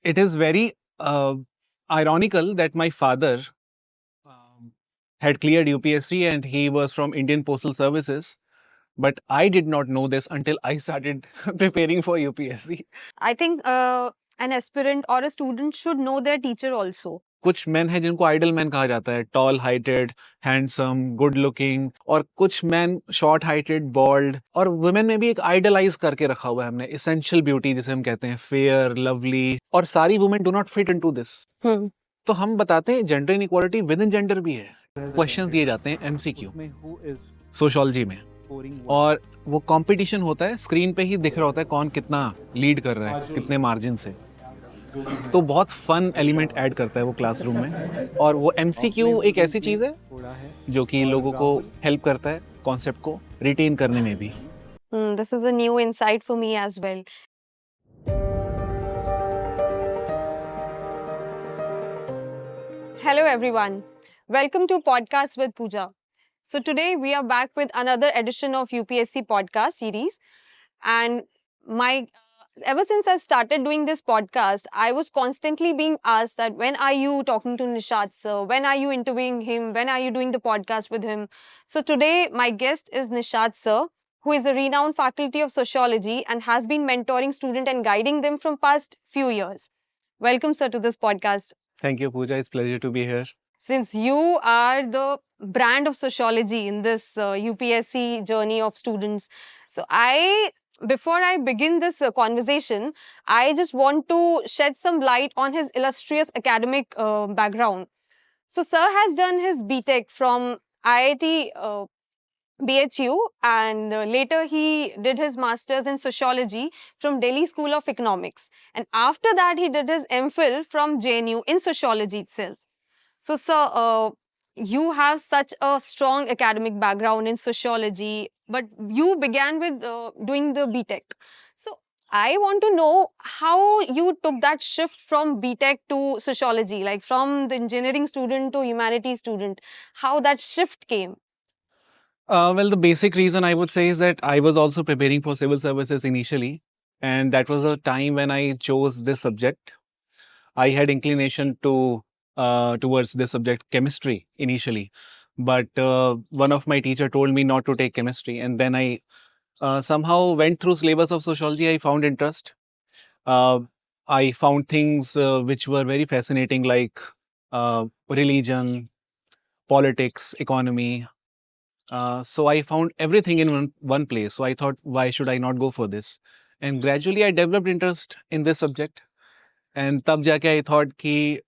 it is very ironical that my father had cleared UPSC and he was from Indian Postal Services. But I did not know this until I started preparing for UPSC. I think an aspirant or a student should know their teacher also. कुछ man है जिनको idol man कहा जाता है, tall heighted, handsome, good looking, और कुछ man short heighted, bold, और women में भी एक आइडलाइज करके रखा हुआ है हमने, एसेंशियल ब्यूटी जिसे हम कहते हैं, फेयर, लवली, और सारी women do not fit into this. तो हम बताते हैं gender inequality with in gender भी है। क्वेश्चंस दिए जाते हैं एमसीक्यू सोशियोलॉजी में, और वो कंपटीशन होता है, स्क्रीन पे ही दिख रहा होता है कौन कितना लीड कर रहा है, कितने मार्जिन से। तो बहुत फन एलिमेंट ऐड करता है वो क्लासरूम में, और वो एमसीक्यू एक ऐसी चीज है जो कि लोगों को हेल्प करता है कॉन्सेप्ट को रिटेन करने में भी। This is a new insight for me as well. Hello everyone. Welcome to Podcast with Pooja. So today we are back with another edition of UPSC podcast series, and ever since I've started doing this podcast, I was constantly being asked that when are you talking to Nishad sir? When are you interviewing him? When are you doing the podcast with him? So today my guest is Nishad sir, who is a renowned faculty of sociology and has been mentoring students and guiding them from past few years. Welcome sir to this podcast. Thank you, Pooja. It's a pleasure to be here. Since you are the brand of sociology in this UPSC journey of students, so before I begin this conversation, I just want to shed some light on his illustrious academic background. So, sir has done his BTech from IIT BHU, and later he did his masters in sociology from Delhi School of Economics. And after that, he did his MPhil from JNU in sociology itself. So, sir, you have such a strong academic background in sociology, but you began with doing the BTech. So, I want to know how you took that shift from BTech to sociology, like from the engineering student to humanities student, how that shift came. Well, the basic reason I would say is that I was also preparing for civil services initially, and that was a time when I chose this subject. I had inclination towards this subject, chemistry, initially, but one of my teacher told me not to take chemistry, and then I somehow went through syllabus of sociology. I found interest. I found things which were very fascinating, like religion, politics, economy. So I found everything in one place. So I thought, why should I not go for this? And gradually I developed interest in this subject. And tab jaake I thought ki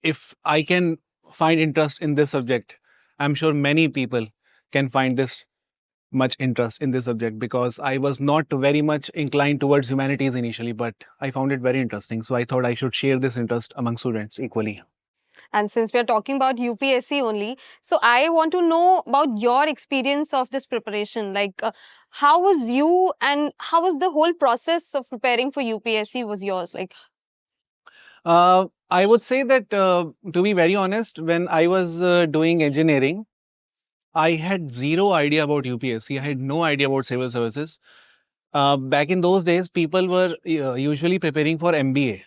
if I can find interest in this subject, I'm sure many people can find this much interest in this subject, because I was not very much inclined towards humanities initially, but I found it very interesting. So I thought I should share this interest among students equally. And since we are talking about UPSC only, so I want to know about your experience of this preparation. Like, how was you and how was the whole process of preparing for UPSC was yours? Like, I would say that, to be very honest, when I was doing engineering, I had zero idea about UPSC. I had no idea about civil services. Back in those days, people were usually preparing for MBA.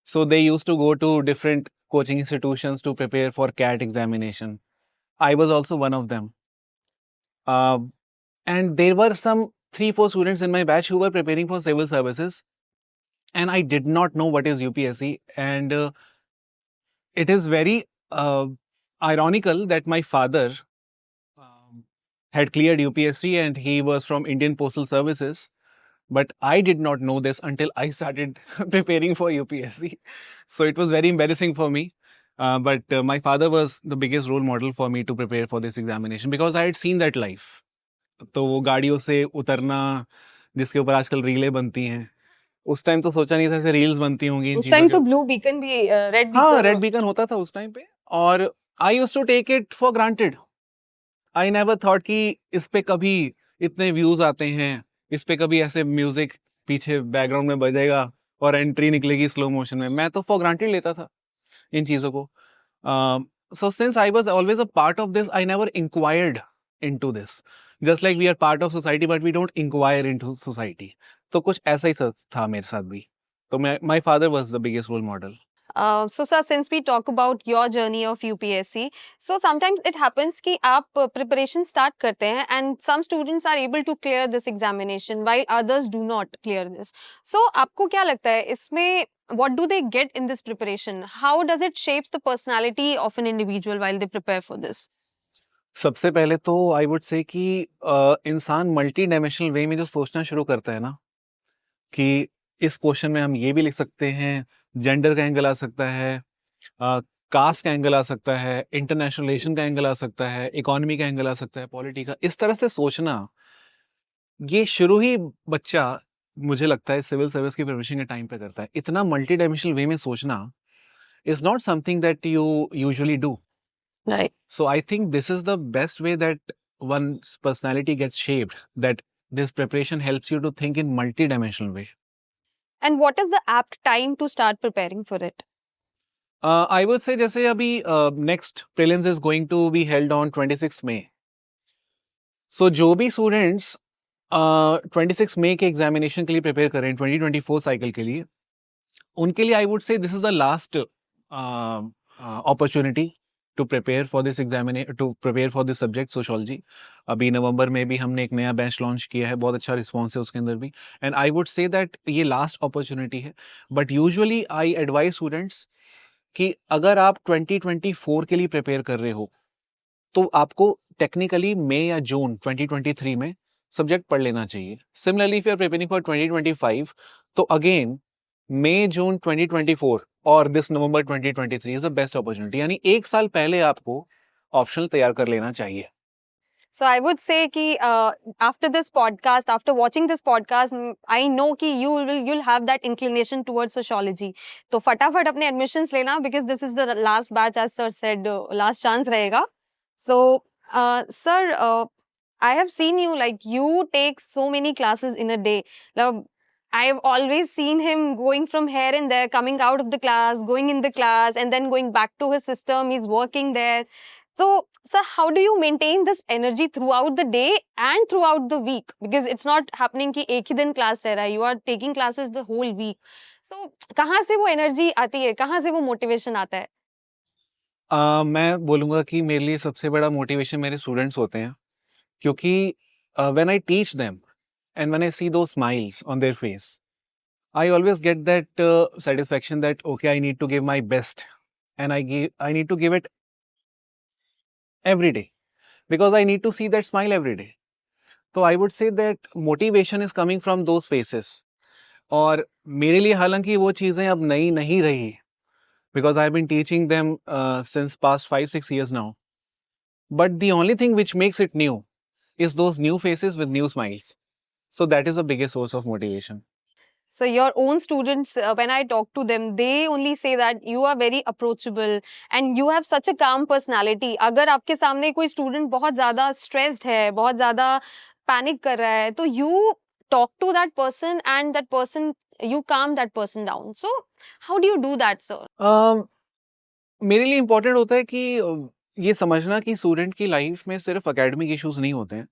So they used to go to different coaching institutions to prepare for CAT examination. I was also one of them. And there were some 3-4 students in my batch who were preparing for civil services. And I did not know what is UPSC. And it is very ironical that my father had cleared UPSC and he was from Indian Postal Services. But I did not know this until I started preparing for UPSC. So it was very embarrassing for me. But my father was the biggest role model for me to prepare for this examination, because I had seen that life. तो वो गाड़ियों से उतरना, जिसके ऊपर आजकल रीलें बनती हैं, उस टाइम तो सोचा नहीं था ऐसे रील्स बनती होंगी। उस टाइम तो ब्लू बीकन भी रेड बीकन, हाँ, रेड बीकन होता था उस टाइम पे, और I used to take it for granted. I never thought कि इस पे कभी इतने व्यूज आते हैं, इस पे कभी ऐसे म्यूजिक पीछे बैकग्राउंड में बजेगा और एंट्री निकलेगी स्लो मोशन में. मैं तो फॉर ग्रांटेड लेता था इन चीज़ों को. So since I was always a part of this, I never inquired into this. Just like we are part of society but we don't inquire into society. तो कुछ ऐसा ही था मेरे साथ भी. तो my father was the biggest role model. So sir, since we talk about your journey of UPSC, so sometimes it happens कि आप preparation start करते हैं and some students are able to clear this examination while others do not clear this. So आपको क्या लगता है इसमें what do they get in this preparation? How does it shapes the personality of an individual while they prepare for this? सबसे पहले तो I would say कि इंसान मल्टी डायमेंशनल वे में जो सोचना शुरू करता है ना, कि इस क्वेश्चन में हम ये भी लिख सकते हैं, जेंडर का एंगल आ सकता है, कास्ट का एंगल आ सकता है, इंटरनेशनल रिलेशन का एंगल आ सकता है, इकोनॉमी का एंगल आ सकता है, पॉलिटी का, इस तरह से सोचना, ये शुरू ही बच्चा मुझे लगता है सिविल सर्विस की प्रिपरेशन के टाइम पे करता है। इतना मल्टी डायमेंशनल वे में सोचना is not something that you usually do. Right. So I think this is the best way that one's personality gets shaped, that this preparation helps you to think in multi-dimensional way. And what is the apt time to start preparing for it? I would say जैसे अभी next prelims is going to be held on 26 May. So जो भी students 26 May के examination के लिए prepare कर रहे हैं 2024 cycle के लिए, उनके लिए I would say this is the last opportunity to prepare for this examination, to prepare for this subject sociology. अभी नवंबर में भी हमने एक नया बैच लॉन्च किया है, बहुत अच्छा रिस्पॉन्स है उसके अंदर भी, and I would say that ये लास्ट अपॉर्चुनिटी है। But usually I advise students कि अगर आप 2024 के लिए प्रिपेयर कर रहे हो तो आपको टेक्निकली मई या जून 2023 में सब्जेक्ट पढ़ लेना चाहिए। Similarly if you are preparing for 2025 तो अगेन मई जून 2024 और this November 2023 is the best opportunity, यानी एक साल पहले आपको ऑप्शनल तैयार कर लेना चाहिए। So I would say कि after this podcast, after watching this podcast, I know कि you'll have that inclination towards sociology. तो फटाफट अपने admissions लेना because this is the last batch as sir said, last chance रहेगा. So sir, I have seen you like you take so many classes in a day. Now, I've always seen him going from here and there, coming out of the class, going in the class, and then going back to his system. He's working there. So, sir, how do you maintain this energy throughout the day and throughout the week? Because it's not happening कि एक ही दिन class रह रहा है. You are taking classes the whole week. So, कहाँ से वो energy आती है? कहाँ से वो motivation आता है? मैं बोलूँगा कि मेरे लिए सबसे बड़ा मोटिवेशन मेरे स्टूडेंट्स होते हैं, क्योंकि when I teach them and when I see those smiles on their face, I always get that satisfaction that okay, I need to give my best, and I need to give it every day because I need to see that smile every day. So I would say that motivation is coming from those faces. और मेरे लिए हालांकि वो चीज़ें अब नई नहीं रही because I've been teaching them since past 5-6 years now. But the only thing which makes it new is those new faces with new smiles. So that is the biggest source of motivation. So your own students, when I talk to them, they only say that you are very approachable and you have such a calm personality. अगर आपके सामने कोई student बहुत ज़्यादा stressed है, बहुत ज़्यादा panic कर रहा है, तो you talk to that person and that person, you calm that person down. So how do you do that, sir? मेरे लिए इम्पोर्टेंट होता है कि ये समझना कि स्टूडेंट की लाइफ में सिर्फ एकेडमिक इश्यूज नहीं होते हैं,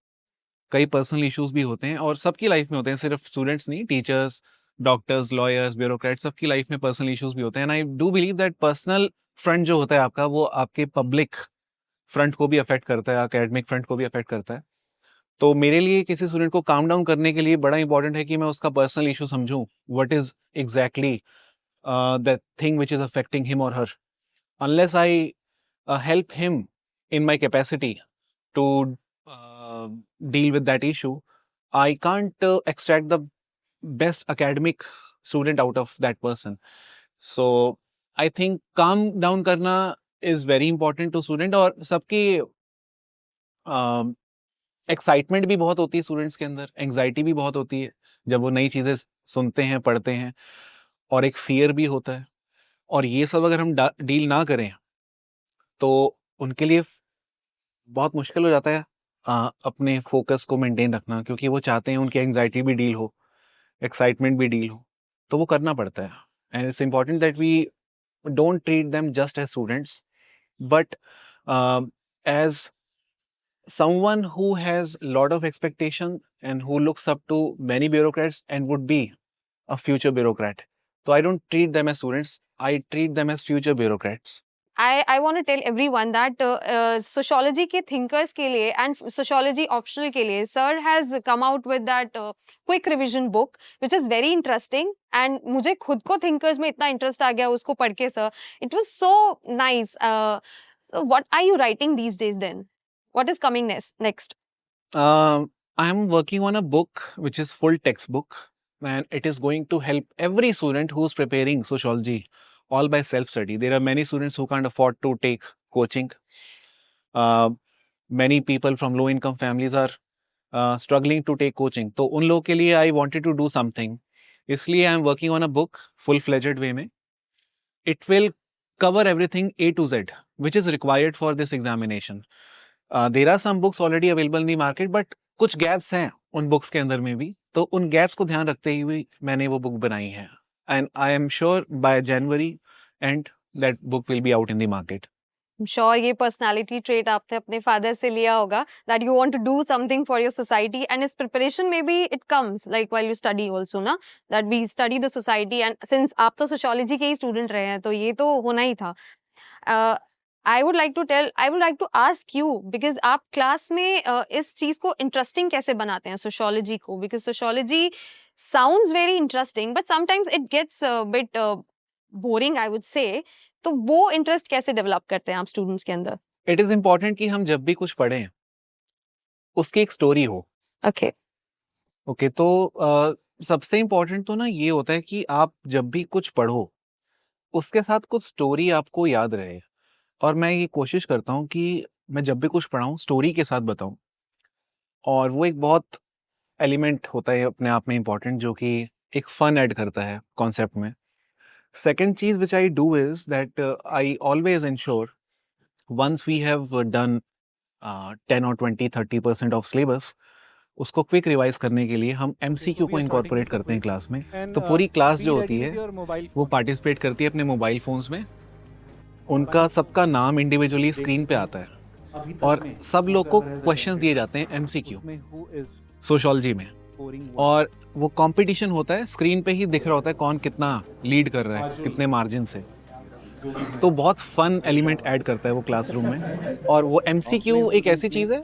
कई पर्सनल इश्यूज भी होते हैं और सबकी लाइफ में होते हैं, सिर्फ स्टूडेंट्स नहीं, टीचर्स, डॉक्टर्स, लॉयर्स, ब्यूरोक्रेट्स, सबकी लाइफ में पर्सनल इश्यूज भी होते हैं। And I do believe that personal front जो होता है आपका, वो आपके पब्लिक फ्रंट को भी अफेक्ट करता है, एकेडमिक फ्रंट को भी अफेक्ट करता है। तो मेरे लिए किसी स्टूडेंट को काम डाउन करने के लिए बड़ा इंपॉर्टेंट है कि मैं उसका पर्सनल इशू समझूं, what is exactly that thing which is affecting him or her. Unless I help him in my capacity to deal with that issue, I can't extract the best academic student out of that person. So I think calm down करना is very important to student। और सबकी excitement भी बहुत होती है students के अंदर, anxiety भी बहुत होती है जब वो नई चीज़ें सुनते हैं, पढ़ते हैं, और एक फियर भी होता है। और ये सब अगर हम डील ना करें तो उनके लिए बहुत मुश्किल हो जाता है अपने फोकस को मेंटेन रखना, क्योंकि वो चाहते हैं उनकी एंग्जाइटी भी डील हो, एक्साइटमेंट भी डील हो, तो वो करना पड़ता है। And it's important that we don't treat them just as students but as someone who has a lot of expectation and who looks up to many bureaucrats and would be a future bureaucrat. So I don't treat them as students. I treat them as future bureaucrats. I want to tell everyone that sociology के thinkers के लिए and sociology optional के लिए sir has come out with that quick revision book which is very interesting and मुझे खुद को thinkers में इतना interest आ गया उसको पढ़ के sir. It was so nice. So what are you writing these days then? What is coming next? I'm working on a book which is full textbook, and it is going to help every student who's preparing sociology all by self-study. There are many students who can't afford to take coaching. Many people from low-income families are struggling to take coaching. तो उन लोगों के लिए I wanted to do something. इसलिए I'm working on a book full-fledged way में. It will cover everything A to Z, which is required for this examination. There are some books already available in the market, but कुछ gaps हैं उन books के अंदर में भी. तो उन gaps को ध्यान रखते हुए मैंने वो book बनाई है. And I am sure by January end that book will be out in the market. I'm sure ये personality trait आपने अपने father से लिया होगा that you want to do something for your society and its preparation maybe it comes like while you study also ना that we study the society and since आप तो sociology के ही student रहे हैं तो ये तो होना ही था. I would like to ask you because आप class में इस चीज को interesting कैसे बनाते हैं sociology को because sociology sounds very interesting but sometimes it gets a bit boring I would say. तो वो इंटरेस्ट कैसे डेवलप करते हैं आप स्टूडेंट्स के अंदर? इट इज इम्पोर्टेंट कि हम जब भी कुछ पढ़ें उसकी एक स्टोरी हो. ओके तो सबसे इम्पोर्टेंट तो ना ये होता है कि आप जब भी कुछ पढ़ो उसके साथ कुछ स्टोरी आपको याद रहे. और मैं ये कोशिश करता हूँ कि मैं जब भी कुछ पढ़ाऊँ स्टोरी के साथ बताऊँ. और वो एक बहुत एलिमेंट होता है अपने आप में इम्पोर्टेंट जो कि एक फन ऐड करता है कॉन्सेप्ट में. Second cheese which I do is that I always ensure once we have done 10 or 20-30% of syllabus उसको क्विक रिवाइज करने के लिए हम MCQ को इनकॉर्पोरेट करते हैं क्लास में. तो पूरी क्लास जो होती है वो पार्टिसिपेट करती है अपने मोबाइल फोन्स में. उनका सबका नाम इंडिविजुअली स्क्रीन पे आता है और सब लोग को क्वेश्चंस दिए जाते हैं MCQ सोशोलॉजी में. और वो कंपटीशन होता है स्क्रीन पे ही दिख रहा होता है कौन कितना लीड कर रहा है कितने मार्जिन से. तो बहुत फन एलिमेंट ऐड करता है वो क्लासरूम में. और वो MCQ एक ऐसी चीज़ है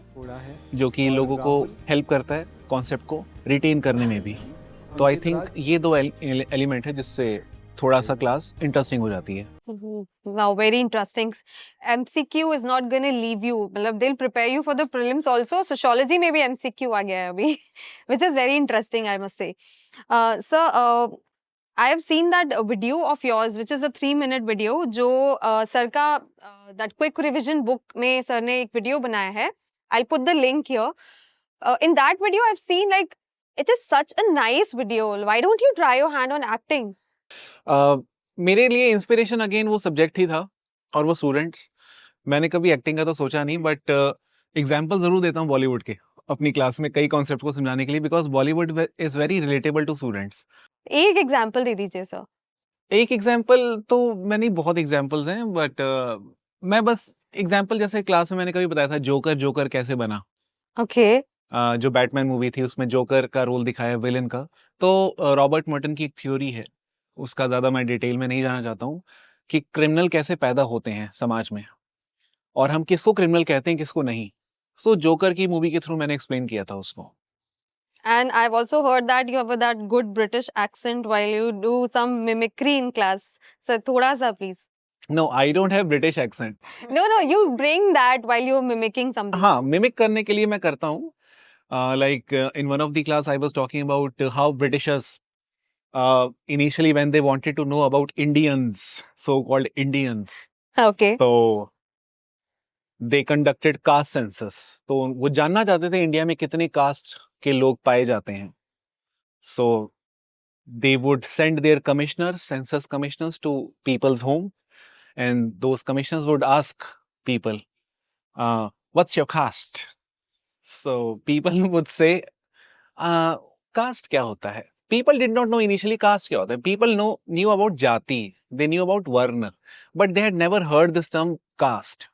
जो कि लोगों को हेल्प करता है कॉन्सेप्ट को रिटेन करने में भी. तो आई थिंक ये दो एलिमेंट है जिससे थोड़ा सा क्लास इंटरेस्टिंग हो जाती है. Wow, very interesting. MCQ is not going to leave you. मतलब they'll prepare you for the prelims also. Sociology में भी MCQ आ गया है अभी, which is very interesting, I must say. Sir, I have seen that video of yours, which is a 3-minute video, जो sir का that quick revision book में sir ने एक video बनाया है. I'll put the link here. In that video, I've seen like it is such a nice video. Why don't you try your hand on acting? मेरे लिए inspiration again वो subject ही था और वो स्टूडेंट्स. मैंने कभी एक्टिंग का तो सोचा नहीं बट एग्जाम्पल ज़रूर देता हूँ बॉलीवुड के अपनी क्लास में कई कॉन्सेप्ट को समझाने के लिए because Bollywood is very relatable to students. एक एग्जाम्पल दे दीजिए सर. एक एग्जाम्पल तो मैंने बहुत एग्जाम्पल्स हैं बट मैं बस एग्जाम्पल जैसे क्लास में मैंने कभी बताया था जोकर कैसे बना. ओके. जो बैटमैन मूवी थी उसमें जोकर का रोल दिखाया विलन का. तो रॉबर्ट मर्टन की एक थ्योरी है उसका ज़्यादा मैं डिटेल में नहीं जाना चाहता हूँ कि क्रिमिनल कैसे पैदा होते हैं समाज में और हम किसको क्रिमिनल कहते हैं किसको नहीं. सो जोकर की मूवी के थ्रू मैंने एक्सप्लेन किया था उसको. And I've also heard that you have that good British accent while you do some mimicry in class. So thoda sa please. No, I don't have British accent. No, you bring that while you're mimicking something. हाँ, mimic करने के लिए मैं करता हूँ. Like in one of the class I was talking about how Britishers initially when they wanted to know about Indians, so-called Indians. Okay. So they conducted caste census. तो वो जानना चाहते थे इंडिया में कितने कास्ट के लोग पाए जाते हैं. So they would send their commissioners, census commissioners, to people's home, and those commissioners would ask people, "What's your caste?" So people would say, "Caste क्या होता है?" People did not know initially caste क्या होता है. People knew about jati, they knew about varna, but they had never heard this term caste.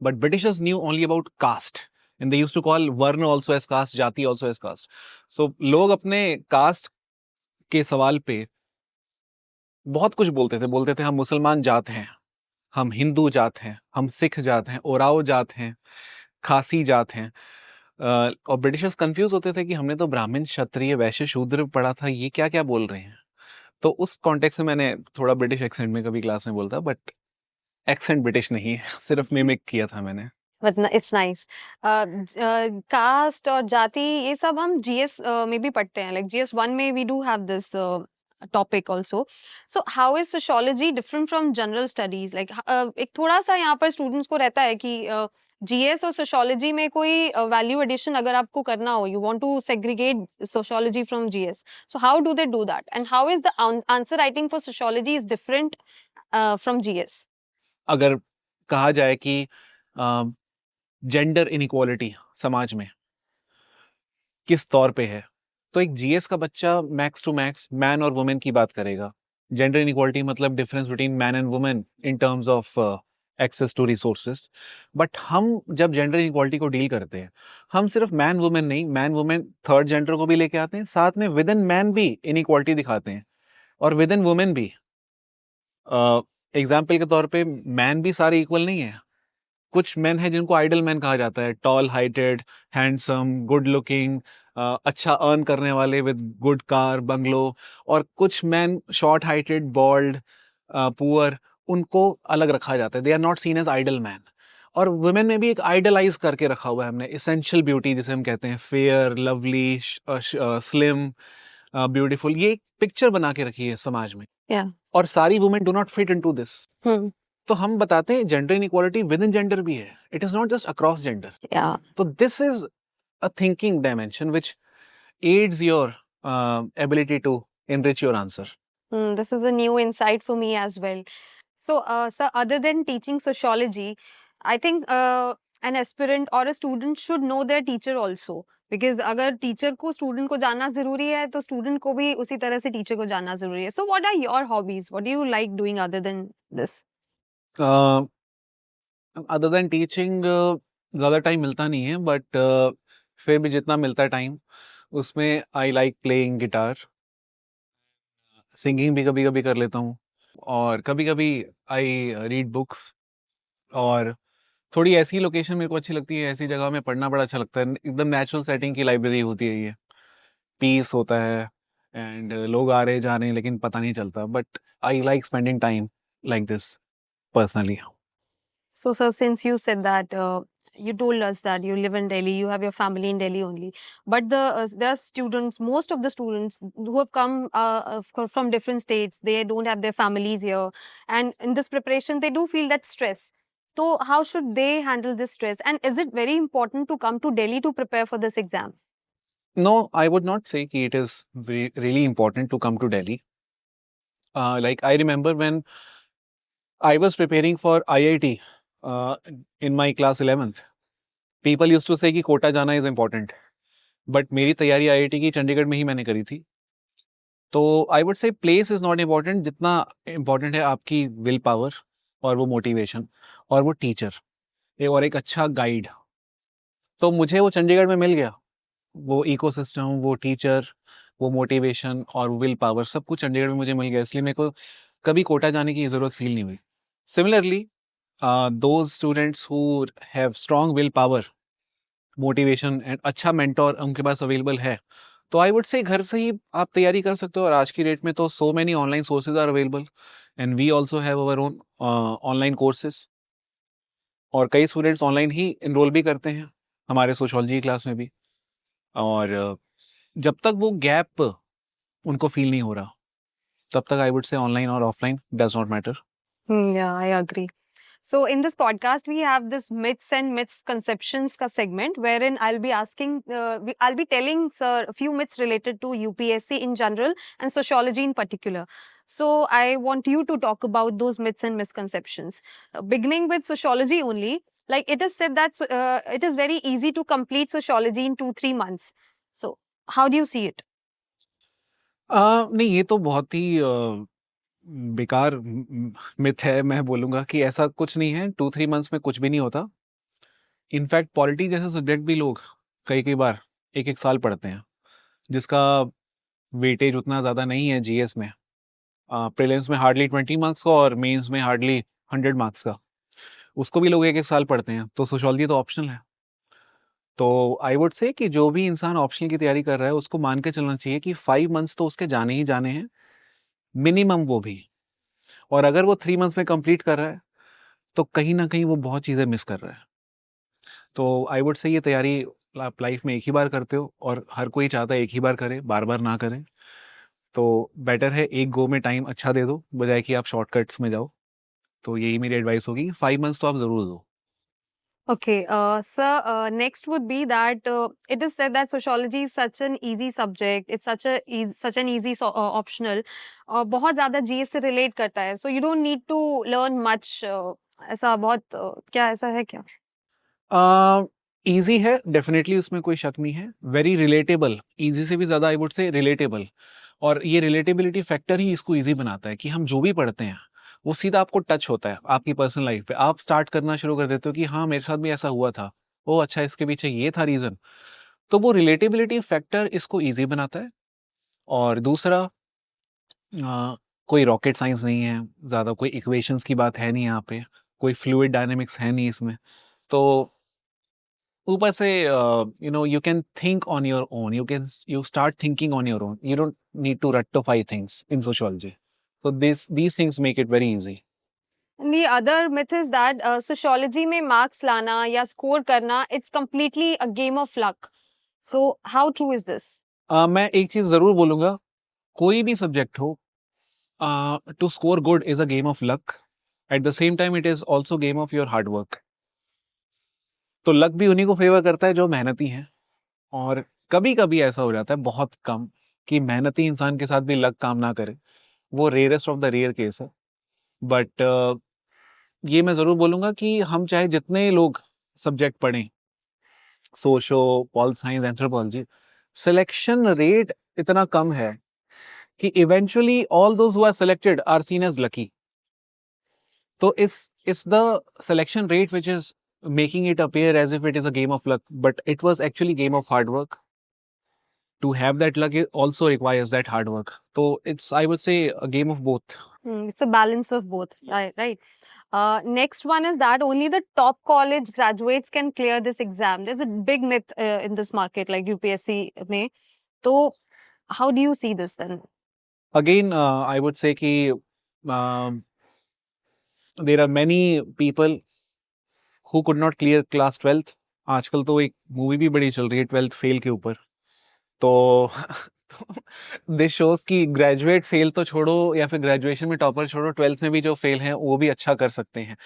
But Britishers knew only about caste, and they used to call varna also as caste, jati also as caste. So लोग अपने caste के सवाल पे बहुत कुछ बोलते थे हम मुसलमान जात हैं, हम हिंदू जात हैं, हम सिख जात हैं, ओराव जात हैं, खासी जात हैं। और ब्रिटिशर्स कंफ्यूज होते थे कि हमने तो ब्राह्मण, क्षत्रिय, वैश्य, शूद्र पढ़ा था, ये क्या क्या बोल रहे हैं। तो उस कॉन्टेक्स्ट में मैंने थोड़ा ब्रिटिश एक्सेंट में कभी क्लास में बोलता, बट एक्सेंट ब्रिटिश नहीं है, सिर्फ मिमिक किया था मैंने। But it's nice. कास्ट और जाति ये सब हम जीएस में भी पढ़ते हैं, लाइक जीएस 1 में we do have this topic also. So how is sociology different from general studies? Like एक थोड़ा सा यहाँ पर स्टूडेंट्स को रहता है कि जीएस और सोशियोलॉजी में कोई वैल्यू एडिशन अगर आपको करना हो, you want to segregate sociology from GS, so how do they do that and how is the answer writing for sociology is different from GS? अगर कहा जाए कि जेंडर इनइक्वालिटी समाज में किस तौर पे है, तो एक जीएस का बच्चा मैक्स टू मैक्स मैन और वुमेन की बात करेगा। जेंडर इनइक्वालिटी मतलब difference between man and women in terms of access to resources. But हम जब जेंडर इनइक्वालिटी को डील करते हैं, हम सिर्फ मैन वुमेन नहीं, मैन वुमेन थर्ड जेंडर को भी लेके आते हैं, साथ में विद इन मैन भी इनइक्वालिटी दिखाते हैं और विद इन वुमेन भी। एग्जाम्पल के तौर पे मैन भी सारे इक्वल नहीं है। कुछ मैन है जिनको आइडल मैन कहा जाता है, tall, heighted, handsome, good looking, अच्छा अर्न करने वाले विद गुड कार, बंगलो। और कुछ man short heighted, bald, poor, उनको अलग रखा जाता है, they are not seen as ideal man. और वुमेन में भी एक आइडलाइज करके रखा हुआ है हमने, इसेंशियल ब्यूटी जिसे हम कहते हैं, फेयर, लवली, स्लिम, ब्यूटीफुल, ये एक पिक्चर बना के रखी है समाज में। Yeah. और सारी women do not fit into this. तो हम बताते हैं gender inequality with in gender भी है, it is not just across gender. Yeah. तो this is a thinking dimension which aids your ability to enrich your answer. This is a new insight for me as well. So, sir, other than teaching sociology, I think an aspirant or a student should know their teacher also. Because अगर teacher को student को जानना जरूरी है, तो student को भी उसी तरह से टीचर को जानना जरूरी है. So, what are your hobbies? What do you like doing other than this? Other than teaching ज़्यादा टाइम मिलता नहीं है, बट फिर भी जितना मिलता है टाइम, उसमें I like playing guitar, singing भी कभी कभी कर लेता हूँ, और कभी कभी आई रीड बुक्स। और थोड़ी ऐसी लोकेशन मेरे को अच्छी लगती है, ऐसी जगह में पढ़ना बड़ा अच्छा लगता है, एकदम नेचुरल सेटिंग की लाइब्रेरी होती है ये, पीस होता है एंड लोग आ रहे जा रहे हैं लेकिन पता नहीं चलता, but I like spending time like this personally. So, sir, since you said that you told us that you live in Delhi, you have your family in Delhi only, but there are students, most of the students who have come from different states, they don't have their families here, and in this preparation, they do feel that stress. So, how should they handle this stress? And is it very important to come to Delhi to prepare for this exam? No, I would not say कि it is really important to come to Delhi. Like I remember when I was preparing for IIT in my class 11th, people used to say कि कोटा जाना is important. But मेरी तैयारी IIT की चंडीगढ़ में ही मैंने करी थी। तो I would say place is not important, जितना इम्पॉर्टेंट है आपकी विल पावर और वो मोटिवेशन और वो टीचर और एक अच्छा गाइड। तो मुझे वो चंडीगढ़ में मिल गया, वो इकोसिस्टम, वो टीचर, वो मोटिवेशन और विल पावर, सब कुछ चंडीगढ़ में मुझे मिल गया, इसलिए मेरे को कभी कोटा जाने की ज़रूरत फील नहीं हुई। Similarly those students who have strong will power, motivation and अच्छा मेंटोर उनके पास अवेलेबल है, तो आई वुड से घर से ही आप तैयारी कर सकते हो। और आज की डेट में तो so many online sources are available and we also have our own online courses. और कई स्टूडेंट्स ऑनलाइन ही इनरोल भी करते हैं हमारे सोशियोलॉजी क्लास में भी। और जब तक वो गैप उनको फील नहीं हो रहा, तब तक आई वुड से ऑनलाइन और offline does not matter. Yeah, I agree. So in this podcast, we have this myths and misconceptions ka segment wherein I'll be asking, I'll be telling sir a few myths related to UPSC in general and sociology in particular. So I want you to talk about those myths and misconceptions. Beginning with sociology only, like it is said that it is very easy to complete sociology in 2-3 months. So how do you see it? नहीं, ये तो बहुत ही बेकार myth है। मैं बोलूँगा कि ऐसा कुछ नहीं है, 2-3 मंथ्स में कुछ भी नहीं होता। इनफैक्ट पॉलिटी जैसे सब्जेक्ट भी लोग कई बार 1-1 साल पढ़ते हैं, जिसका वेटेज उतना ज़्यादा नहीं है जीएस में। प्रीलिम्स में हार्डली 20 मार्क्स का और मेंस में हार्डली 100 मार्क्स का, उसको भी लोग एक एक साल पढ़ते हैं, तो सोशियोलॉजी तो ऑप्शनल है। तो आई वुड से कि जो भी इंसान ऑप्शनल की तैयारी कर रहा है उसको मान के चलना चाहिए कि 5 मंथ्स तो उसके जाने ही जाने हैं मिनिमम, वो भी। और अगर वो 3 मंथ्स में कंप्लीट कर रहा है तो कहीं ना कहीं वो बहुत चीज़ें मिस कर रहा है। तो आई वुड से ये तैयारी आप लाइफ में एक ही बार करते हो और हर कोई चाहता है एक ही बार करे, बार बार ना करें। तो बेटर है एक गो में टाइम अच्छा दे दो, बजाय कि आप शॉर्टकट्स में जाओ। तो यही मेरी एडवाइस होगी, 5 मंथ्स तो आप ज़रूर दो। Okay, sir, next would be that it is said that sociology is such an easy subject. It's such an easy optional. बहुत ज़्यादा GS से relate करता है. So you don't need to learn much. ऐसा बहुत क्या ऐसा है क्या? ईजी है डेफिनेटली, उसमें कोई शक नहीं है। वेरी रिलेटेबल, ईजी से भी ज़्यादा आई वुड से रिलेटेबल। और ये रिलेटेबिलिटी फैक्टर ही इसको ईजी बनाता है कि हम जो भी पढ़ते हैं वो सीधा आपको टच होता है आपकी पर्सनल लाइफ पे। आप स्टार्ट करना शुरू कर देते हो कि हाँ मेरे साथ भी ऐसा हुआ था, ओ अच्छा इसके पीछे ये था रीज़न। तो वो रिलेटेबिलिटी फैक्टर इसको ईजी बनाता है। और दूसरा, कोई रॉकेट साइंस नहीं है ज़्यादा, कोई इक्वेशंस की बात है नहीं यहाँ पे, कोई फ्लूइड डायनेमिक्स है नहीं इसमें। तो ऊपर से you can think on your own, you start thinking on your own, you don't need to rectify things in sociology. so these things make it very easy. And the other myth is that sociology में marks लाना या score करना, it's completely a game of luck. So how true is this? मैं एक चीज जरूर बोलूंगा, कोई भी सब्जेक्ट हो, to score good is a game of luck, at the same time it is also game of your hard work. तो luck भी उन्हीं को फेवर करता है जो मेहनती हैं। और कभी कभी ऐसा हो जाता है, बहुत कम, कि मेहनती इंसान के साथ भी लक काम ना करे। वो rarest of the rare case है। बट ये मैं ज़रूर बोलूँगा कि हम चाहे जितने लोग सब्जेक्ट पढ़ें, socio, pol science, anthropology, selection rate इतना कम है कि eventually all those who are selected are seen as lucky. तो इस the selection rate which is making it appear as if it is a game of luck, but it was actually game of hard work. To have that luck, it also requires that hard work. So it's, I would say, a game of both. It's a balance of both, right? Right. Next one is that only the top college graduates can clear this exam. There's a big myth in this market, like UPSC में. So how do you see this then? Again, I would say कि um, there are many people who could not clear class 12th. आजकल तो एक movie भी बड़ी चल रही है 12th फेल के ऊपर। तो दिस शोज कि ग्रेजुएट फेल तो छोड़ो, या फिर ग्रेजुएशन में टॉपर छोड़ो, 12th में भी जो फेल हैं वो भी अच्छा कर सकते हैं।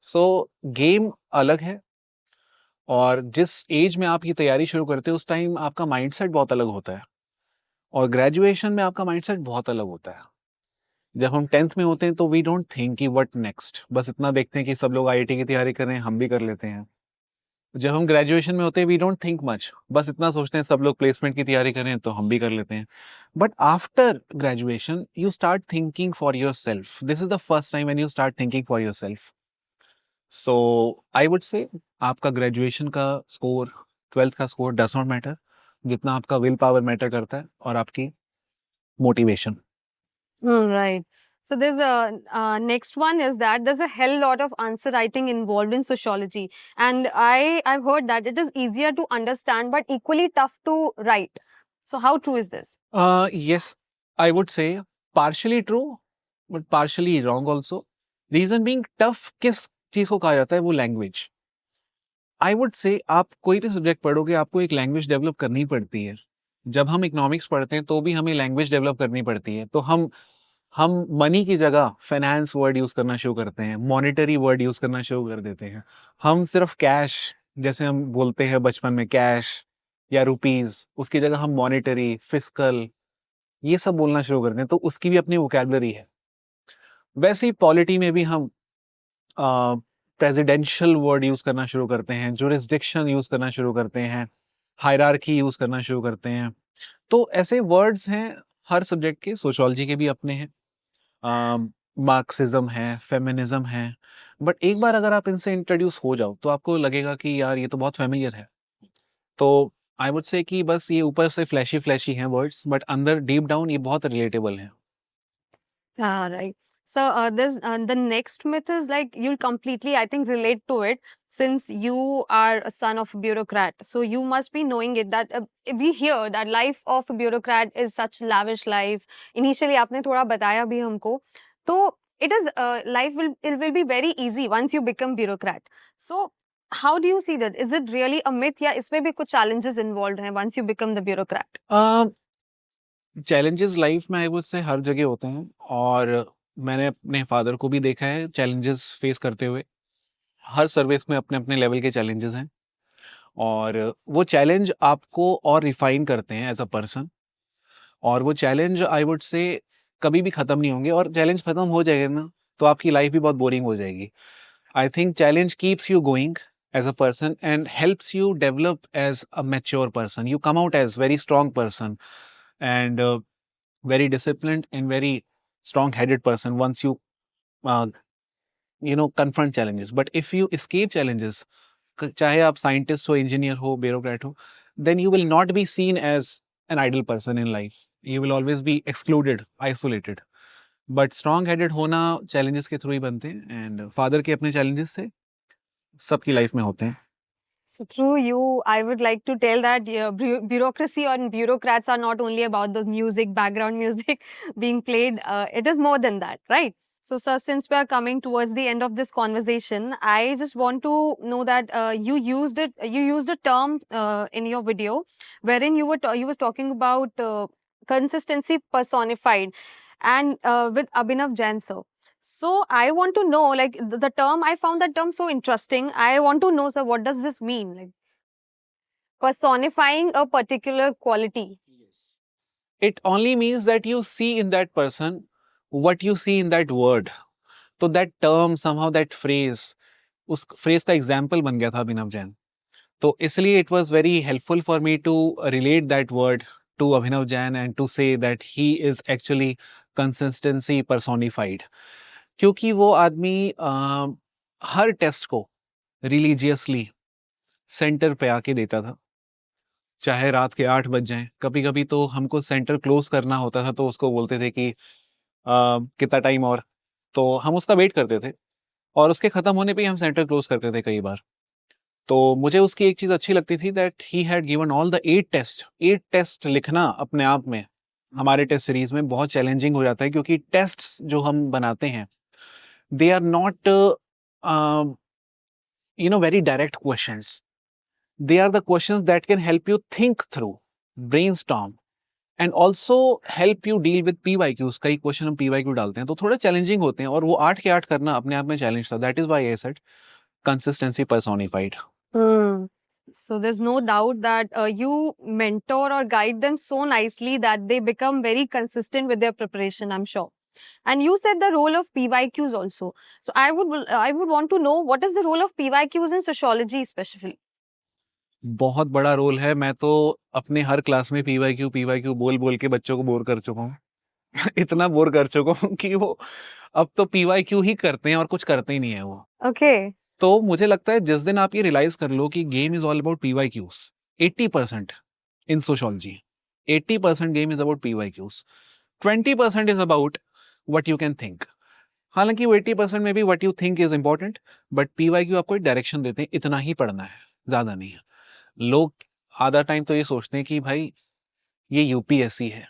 सो गेम अलग है। और जिस एज में आप ये तैयारी शुरू करते हो उस टाइम आपका माइंडसेट बहुत अलग होता है, और ग्रेजुएशन में आपका माइंडसेट बहुत अलग होता है। जब हम 10th में होते हैं तो वी डोंट थिंक कि व्हाट नेक्स्ट, बस इतना देखते हैं कि सब लोग आईआईटी की तैयारी कर रहे हैं, हम भी कर लेते हैं। जब हम ग्रेजुएशन में होते हैं वी डोंट थिंक मच, बस इतना सोचते हैं सब लोग प्लेसमेंट की तैयारी कर रहे हैं तो हम भी कर लेते हैं। But after graduation you start thinking for your self, this is the first time when you start thinking for your self. So I would say आपका ग्रेजुएशन का स्कोर, 12th का स्कोर डज नॉट मैटर, जितना आपका will power matter करता है और आपकी motivation. Right. So there's a next one is that there's a hell lot of answer writing involved in sociology, and I've heard that it is easier to understand but equally tough to write. So how true is this? Yes, I would say partially true but partially wrong also. Reason being, tough किस चीज को कहा जाता है, वो language. I would say आप कोई भी सब्जेक्ट पढ़ोगे आपको एक लैंग्वेज डेवलप करनी पड़ती है। जब हम इकोनॉमिक्स पढ़ते हैं तो भी हमें लैंग्वेज डेवलप करनी पड़ती है। तो हम मनी की जगह फाइनेंस वर्ड यूज करना शुरू करते हैं, मॉनेटरी वर्ड यूज करना शुरू कर देते हैं। हम सिर्फ कैश, जैसे हम बोलते हैं बचपन में कैश या रुपीज, उसकी जगह हम मॉनेटरी, फिस्कल, ये सब बोलना शुरू करते हैं। तो उसकी भी अपनी वोकैबुलरी है। वैसे ही पॉलिटी में भी हम प्रेसिडेंशियल वर्ड यूज करना शुरू करते हैं, जुरिस्डिक्शन यूज करना शुरू करते हैं, हायरार्की यूज करना शुरू करते हैं। तो ऐसे वर्ड्स हैं हर सब्जेक्ट के, सोशियोलॉजी के भी अपने हैं, मार्क्सिज्म है, फेमिनिज्म है। बट एक बार अगर आप इनसे इंट्रोड्यूस हो जाओ तो आपको लगेगा कि यार ये तो बहुत फेमिलियर है। तो आई वुड से कि बस ये ऊपर से फ्लैशी फ्लैशी हैं वर्ड्स, बट अंदर डीप डाउन ये बहुत रिलेटेबल हैं। Ah, right. So, this the next myth is like you'll completely, I think, relate to it since you are a son of a bureaucrat. So you must be knowing it that we hear that life of a bureaucrat is such lavish life. Initially, आपने थोड़ा बताया भी हमको. तो it is life will be very easy once you become bureaucrat. So how do you see that? Is it really a myth या इसमें भी कुछ challenges involved हैं once you become the bureaucrat? Challenges life में I would say हर जगह होते हैं, और मैंने अपने फादर को भी देखा है चैलेंजेस फेस करते हुए. हर सर्विस में अपने अपने लेवल के चैलेंजेस हैं, और वो चैलेंज आपको और रिफाइन करते हैं एज अ पर्सन. और वो चैलेंज आई वुड से कभी भी ख़त्म नहीं होंगे, और चैलेंज ख़त्म हो जाएगा ना तो आपकी लाइफ भी बहुत बोरिंग हो जाएगी. I think challenge keeps you going as a person and helps you develop as a mature person. You come out as very strong person and very disciplined and very strong-headed person once you uh, confront challenges. But if you escape challenges, चाहे आप scientist हो, engineer हो, bureaucrat हो, then you will not be seen as an ideal person in life. You will always be excluded, isolated. But strong headed होना challenges के through ही बनते हैं, and father के अपने चैलेंजेस से सबकी लाइफ में होते हैं. So through you, I would like to tell that bureaucracy or bureaucrats are not only about the music, background music being played. It is more than that, right? So, sir, since we are coming towards the end of this conversation, I just want to know that you used it. You used a term in your video wherein you was talking about consistency personified, and with Abhinav Jain, sir. So I want to know, like the term, I found that term so interesting. I want to know, sir, what does this mean? Like personifying a particular quality. It only means that you see in that person what you see in that word. तो that term, somehow that phrase, उस phrase का example बन गया था अभिनव जैन. तो इसलिए it was very helpful for me to relate that word to Abhinav Jain and to say that he is actually consistency personified. क्योंकि वो आदमी हर टेस्ट को रिलीजियसली सेंटर पे आके देता था, चाहे रात के 8 बज जाएं. कभी कभी तो हमको सेंटर क्लोज करना होता था, तो उसको बोलते थे कि कितना टाइम और, तो हम उसका वेट करते थे, और उसके ख़त्म होने पे ही हम सेंटर क्लोज करते थे कई बार. तो मुझे उसकी एक चीज़ अच्छी लगती थी, that he had given all the 8 test लिखना अपने आप में हमारे टेस्ट सीरीज में बहुत चैलेंजिंग हो जाता है, क्योंकि टेस्ट्स जो हम बनाते हैं they are not very direct questions. They are the questions that can help you think through, brainstorm, and also help you deal with PYQs. कई क्वेश्चन हम PYQ डालते हैं तो थोड़े चैलेंजिंग होते हैं, और वो 8 के 8 करना अपने आप में चैलेंज था. That is why I said consistency personified. So there's no doubt that you mentor or guide them so nicely that they become very consistent with their preparation, I'm sure. And you said the role of PYQs also. So I would want to know, what is the role of PYQs in sociology especially? बहुत बड़ा role है. मैं तो अपने हर class में PYQ बोल बोल के बच्चों को बोर कर चुका हूँ. इतना बोर कर चुका हूँ कि वो अब तो PYQ ही करते हैं और कुछ करते ही नहीं है वो. Okay. तो मुझे लगता है जिस दिन आप ये रियलाइज कर लो कि game is all about PYQs, 80% in sociology, 80% game is about PYQs, 20% is about what you can think. हालांकि वो 80% में भी what you think is important, but PYQ आपको एक डायरेक्शन देते हैं, इतना ही पढ़ना है, ज्यादा नहीं है. लोग आधा टाइम तो ये सोचते हैं कि भाई ये UPSC है,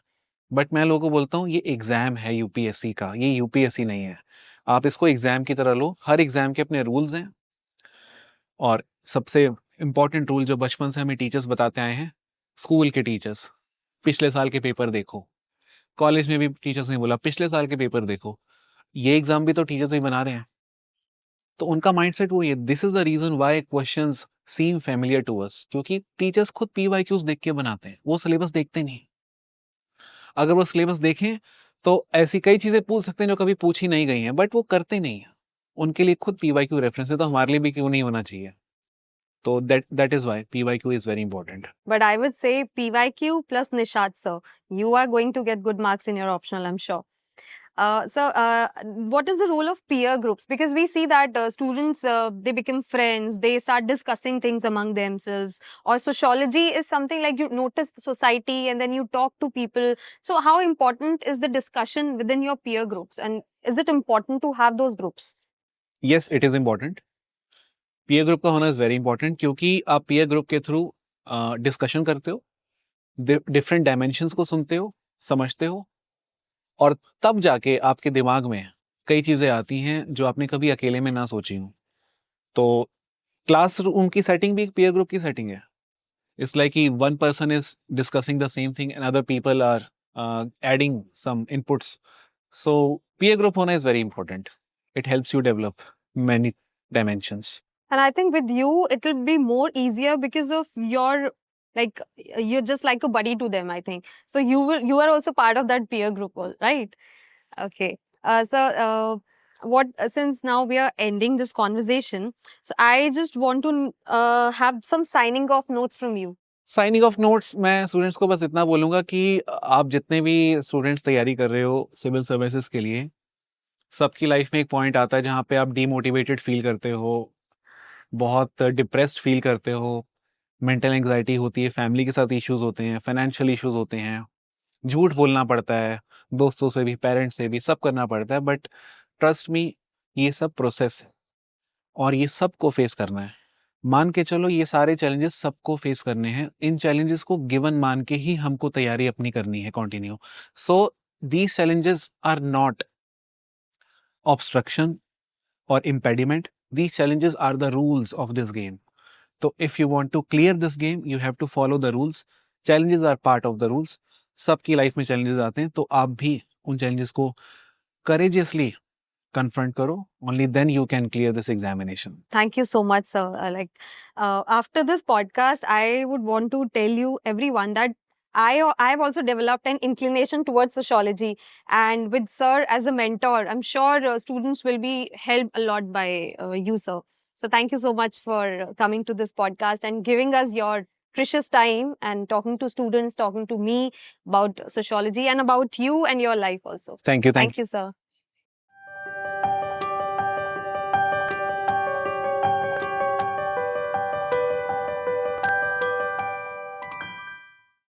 बट मैं लोगों को बोलता हूँ ये एग्जाम है UPSC का, ये UPSC नहीं है. आप इसको एग्जाम की तरह लो. हर एग्जाम के अपने रूल्स हैं, और सबसे इम्पॉर्टेंट रूल जो बचपन से हमें टीचर्स बताते आए हैं, स्कूल के टीचर्स, पिछले साल के पेपर देखो. कॉलेज में भी टीचर्स ने बोला पिछले साल के पेपर देखो. ये एग्जाम भी तो टीचर्स ही बना रहे हैं. तो उनका माइंडसेट वो ये. This is the reason why questions seem familiar to us, क्योंकि टीचर्स खुद PYQs देख के बनाते हैं, वो सिलेबस देखते नहीं. अगर वो सिलेबस देखें तो ऐसी कई चीजें पूछ सकते हैं जो कभी पूछी नहीं गई हैं, बट वो करते नहीं है. उनके लिए खुद PYQ रेफरेंस है, तो हमारे लिए भी क्यों नहीं होना चाहिए. So that is why PYQ is very important. But I would say PYQ plus Nishad, sir. You are going to get good marks in your optional, I'm sure. What is the role of peer groups? Because we see that students, they become friends, they start discussing things among themselves. Or sociology is something like you notice the society and then you talk to people. So how important is the discussion within your peer groups? And is it important to have those groups? Yes, it is important. Peer group का होना is very important, क्योंकि आप peer group के through discussion करते हो, different dimensions को सुनते हो, समझते हो, और तब जाके आपके दिमाग में कई चीज़ें आती हैं जो आपने कभी अकेले में ना सोची हूँ. तो क्लासरूम की सेटिंग भी एक पीयर ग्रुप की सेटिंग है. इट्स लाइक कि one person is discussing the same thing and other people are adding some inputs. So peer group होना is very important. It helps you develop many dimensions. And I think with you, it will be more easier because of your, like, you're just like a buddy to them, I think. So you are also part of that peer group, right? Okay. Since now we are ending this conversation, so I just want to have some signing off notes from you. Signing off notes, मैं students को बस इतना बोलूँगा कि आप जितने भी students तैयारी कर रहे हो सिविल सर्विसेज के लिए, सबकी लाइफ में एक पॉइंट आता है जहाँ पे आप डीमोटिवेटेड फील करते हो, बहुत डिप्रेस्ड फील करते हो, मेंटल एंग्जाइटी होती है, फैमिली के साथ इश्यूज होते हैं, फाइनेंशियल इश्यूज होते हैं, झूठ बोलना पड़ता है, दोस्तों से भी, पेरेंट्स से भी, सब करना पड़ता है. बट ट्रस्ट मी, ये सब प्रोसेस है और ये सबको फेस करना है. मान के चलो ये सारे चैलेंजेस सबको फेस करने हैं. इन चैलेंजेस को गिवन मान के ही हमको तैयारी अपनी करनी है continue. So these challenges are not obstruction or impediment. These challenges are the rules of this game. So if you want to clear this game, you have to follow the rules. Challenges are part of the rules. सबकी life में challenges आते हैं, तो आप भी उन challenges को courageously confront करो. Only then you can clear this examination. Thank you so much, sir. After this podcast, I would want to tell you everyone that I've also developed an inclination towards sociology, and with sir as a mentor, I'm sure students will be helped a lot by you, sir. So thank you so much for coming to this podcast and giving us your precious time and talking to students, talking to me about sociology and about you and your life also. Thank you. Thank you, sir.